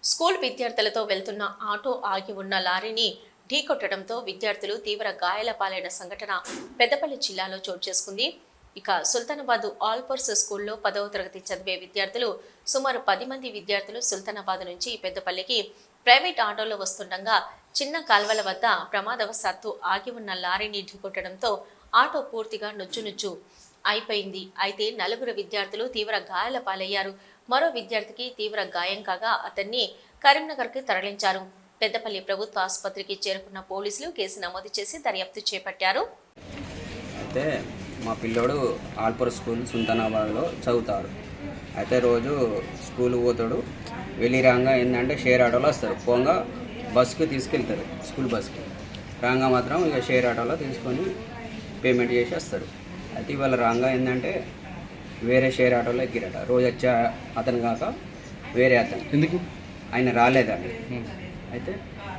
School విద్యార్థులతో వెళ్తున్న auto ఆగి ఉన్న లారీని ఢీకొట్టడంతో విద్యార్థులు తీవ్ర గాయాల పాలైన సంఘటన పెద్దపల్లి జిల్లాలో చోటు చేసుకుంది. ఇక సుల్తానాబాద్ ఆల్పర్స్ స్కూల్లో 10వ తరగతి చదివే విద్యార్థులు సుమారు 10 మంది విద్యార్థులు సుల్తానాబాద్ నుంచి పెద్దపల్లికి ప్రైవేట్ ఆటోలో వస్తుండగా చిన్న కాల్వల వద్ద ప్రమాదవశాత్తు ఆగి ఉన్న లారీని ఢీకొట్టడంతో ఆటో పూర్తిగా నుజ్జునుజ్జు అయిపోయింది. అయితే 4 విద్యార్థులు తీవ్ర గాయాల పాలయ్యారు. మరో విద్యార్థికి తీవ్ర గాయం కాగా అతన్ని కరీంనగర్కి తరలించారు. పెద్దపల్లి ప్రభుత్వ ఆసుపత్రికి చేరుకున్న పోలీసులు కేసు నమోదు చేసి దర్యాప్తు చేపట్టారు. అయితే మా పిల్లోడు ఆల్పూర్ స్కూల్ సుల్తానాబాద్లో చదువుతాడు. అయితే రోజు స్కూల్ పోతాడు. వెళ్ళి రాగా ఏంటంటే షేర్ ఆటోలో వస్తారు. పోగా బస్సుకి తీసుకెళ్తారు, స్కూల్ బస్కి. రాగా మాత్రం ఇక షేర్ ఆటోలో తీసుకొని పేమెంట్ చేసి వస్తారు. అయితే ఇవాళ రాగా ఏంటంటే వేరే షేర్ ఆటోలో ఎక్కిరట. రోజు వచ్చే అతను కాక వేరే అతను, ఎందుకు ఆయన రాలేదండి. అయితే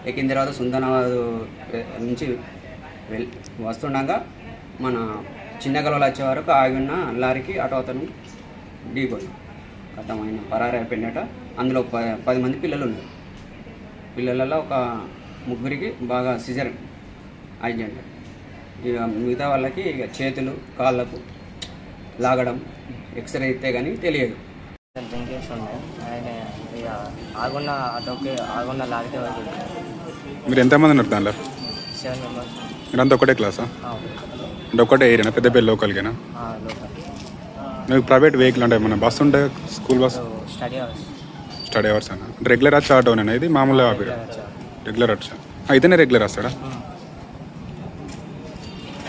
ఎక్కిన తర్వాత సుల్తానాబాద్ నుంచి వస్తుండగా మన చిన్న గలవలు వచ్చే వరకు ఆగి ఉన్న లారీకి ఆటో అతను ఢీకొని గతం ఆయన పరారు అయిపోయినట. అందులో 10 మంది పిల్లలు ఉన్నారు. పిల్లలలో ఒక 3 బాగా సిజర్ యాక్సిడెంట్. ఇక మిగతా వాళ్ళకి ఇక చేతులు కాళ్ళకు లాగడం, ఎక్స్రే ఇస్తే కానీ తెలియదు. డ్రింకేసి ఉన్నాయి. ఆయన ఇక ఆగున్న ఆటోకి ఆగున్న లారీకి మీరు ఎంతమంది ఉన్నారు దానిలో? 7 మెంబర్స్. మీరంతా ఒకటే క్లాసా? అంటే ఒకటే ఏరియానా? పెద్దపల్లి లోకల్కేనా? లోకల్. మీకు ప్రైవేట్ వెహికల్ అంటే మన బస్సు ఉంటే స్కూల్ బస్ స్టడీ అవర్స్ అన్న రెగ్యులర్ వచ్చి ఆటోనేనా? ఇది మామూలుగా రెగ్యులర్ వచ్చా అయితేనే రెగ్యులర్ వస్తాడా?